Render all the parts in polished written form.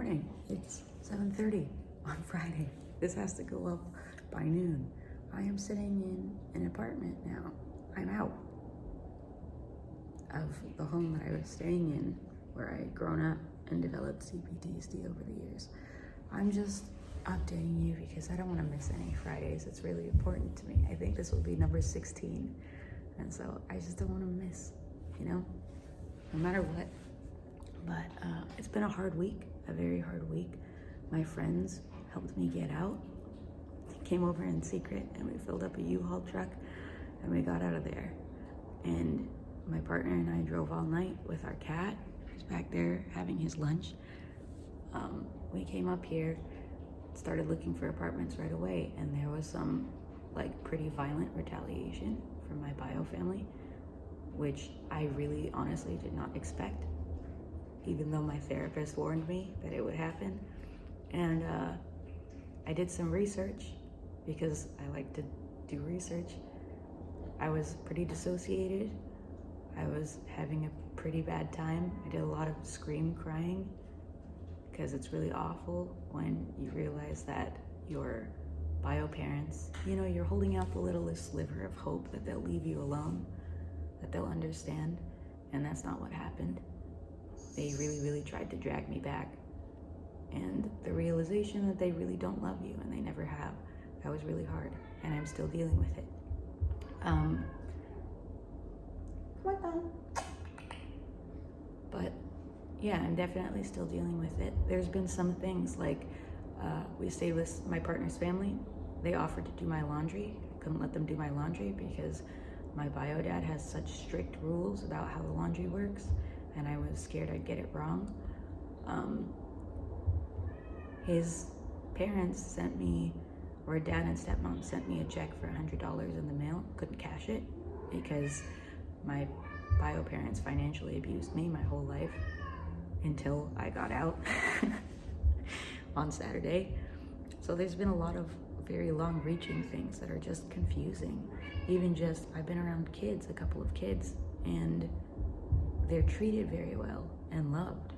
morning. It's 7:30 on Friday. This has to go up by noon. I am sitting in an apartment now. I'm out of the home that I was staying in, where I had grown up and developed C-PTSD over the years. I'm just updating you because I don't want to miss any Fridays. It's really important to me. I think this will be number 16. And so I just don't want to miss, no matter what. But it's been a hard week, a very hard week. My friends helped me get out. They came over in secret and we filled up a U-Haul truck and we got out of there. And my partner and I drove all night with our cat. He's back there having his lunch. We came up here, started looking for apartments right away, and there was some pretty violent retaliation from my bio family, which I really honestly did not expect, even though my therapist warned me that it would happen. And I did some research because I like to do research. I was pretty dissociated. I was having a pretty bad time. I did a lot of scream crying because it's really awful when you realize that your bio parents, you're holding out the littlest sliver of hope that they'll leave you alone, that they'll understand, and that's not what happened. They really, really tried to drag me back. And the realization that they really don't love you, and they never have, that was really hard, and I'm still dealing with it. But yeah, I'm definitely still dealing with it. There's been some things we stayed with my partner's family. They offered to do my laundry. I couldn't let them do my laundry because my bio dad has such strict rules about how the laundry works, and I was scared I'd get it wrong. His parents sent me, or dad and stepmom sent me a check for $100 in the mail. Couldn't cash it because my bio parents financially abused me my whole life until I got out on Saturday. So there's been a lot of very long-reaching things that are just confusing. Even just, I've been around kids, a couple of kids, and they're treated very well and loved.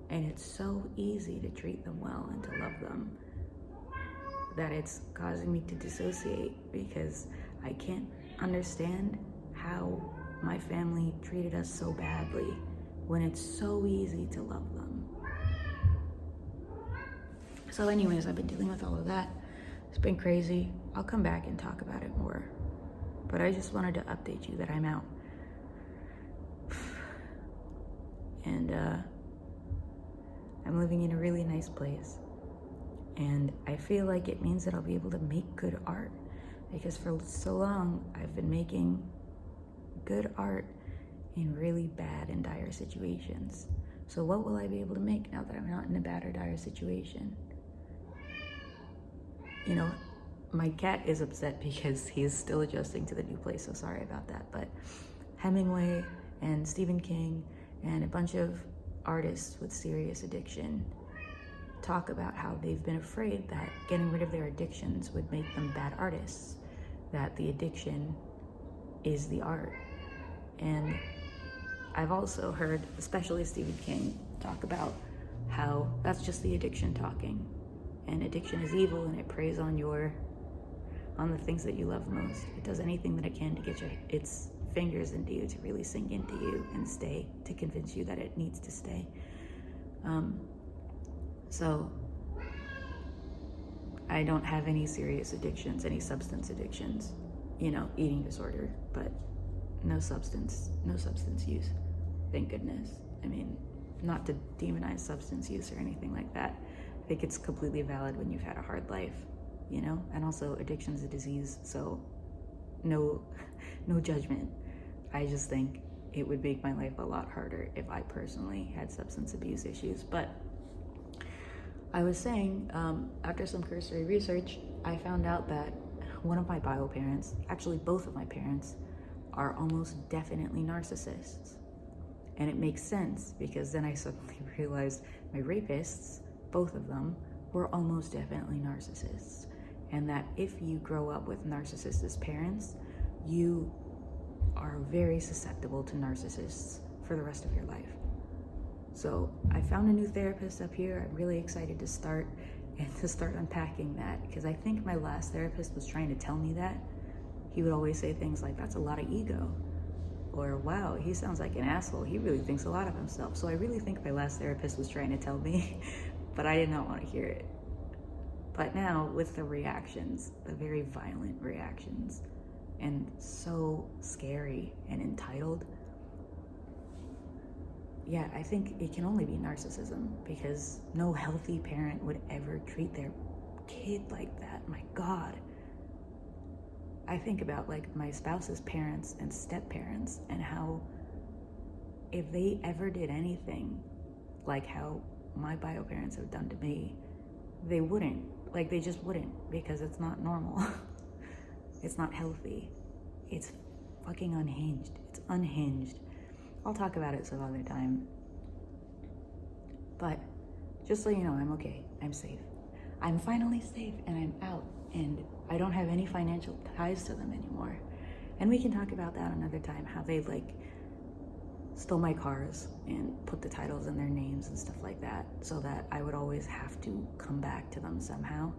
And it's so easy to treat them well and to love them that it's causing me to dissociate because I can't understand how my family treated us so badly when it's so easy to love them. So anyways, I've been dealing with all of that. It's been crazy. I'll come back and talk about it more. But I just wanted to update you that I'm out. And I'm living in a really nice place. And I feel like it means that I'll be able to make good art, because for so long I've been making good art in really bad and dire situations. So what will I be able to make now that I'm not in a bad or dire situation? My cat is upset because he's still adjusting to the new place, so sorry about that. But Hemingway and Stephen King and a bunch of artists with serious addiction talk about how they've been afraid that getting rid of their addictions would make them bad artists, that the addiction is the art. And I've also heard, especially Stephen King, talk about how that's just the addiction talking, and addiction is evil and it preys on the things that you love most. It does anything that it can to get its fingers into you, to really sink into you and stay, to convince you that it needs to stay. So I don't have any serious addictions, any substance addictions, eating disorder, but no substance use. Thank goodness. I mean, not to demonize substance use or anything like that. I think it's completely valid when you've had a hard life, and also addiction's a disease, so no judgment. I just think it would make my life a lot harder if I personally had substance abuse issues. But I was saying, after some cursory research, I found out that one of my bio parents, actually both of my parents, are almost definitely narcissists. And it makes sense because then I suddenly realized my rapists, both of them, were almost definitely narcissists. And that if you grow up with narcissists as parents, you are very susceptible to narcissists for the rest of your life. So I found a new therapist up here. I'm really excited to start unpacking that, because I think my last therapist was trying to tell me that. He would always say things like, that's a lot of ego, or wow, he sounds like an asshole. He really thinks a lot of himself. So I really think my last therapist was trying to tell me, but I did not want to hear it. But now with the reactions, the very violent reactions, and so scary and entitled, yeah, I think it can only be narcissism, because no healthy parent would ever treat their kid like that. My God. I think about like my spouse's parents and step parents, and how if they ever did anything like how my bio parents have done to me, they wouldn't. Like, they just wouldn't, because it's not normal. It's not healthy. It's fucking unhinged. It's unhinged. I'll talk about it some other time. But just so you know, I'm okay. I'm safe. I'm finally safe, and I'm out, and I don't have any financial ties to them anymore. And we can talk about that another time, how they like stole my cars and put the titles in their names and stuff like that, so that I would always have to come back to them somehow.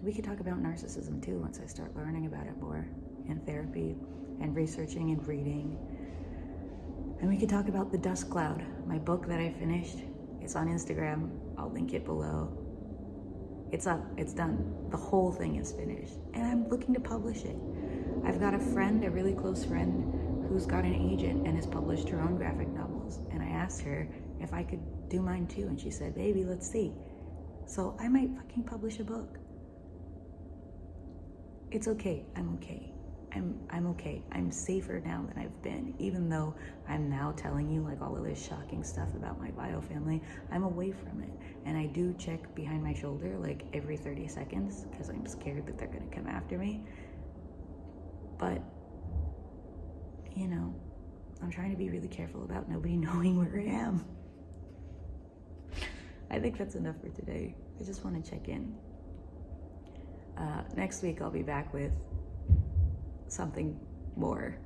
We could talk about narcissism too once I start learning about it more in therapy and researching and reading. And we could talk about The Dust Cloud, my book that I finished. It's on Instagram. I'll link it below. It's up. It's done. The whole thing is finished. And I'm looking to publish it. I've got a friend, a really close friend, who's got an agent and has published her own graphic novels. And I asked her if I could do mine too. And she said, baby, let's see. So I might fucking publish a book. It's okay. I'm okay. I'm okay. I'm safer now than I've been, even though I'm now telling you like all of this shocking stuff about my bio family. I'm away from it, and I do check behind my shoulder like every 30 seconds because I'm scared that they're gonna come after me. But you know, I'm trying to be really careful about nobody knowing where I am. I think that's enough for today. I just want to check in. Next week I'll be back with something more,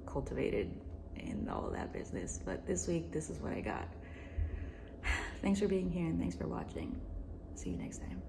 cultivated and all of that business. But this week, this is what I got. Thanks for being here, and thanks for watching. See you next time.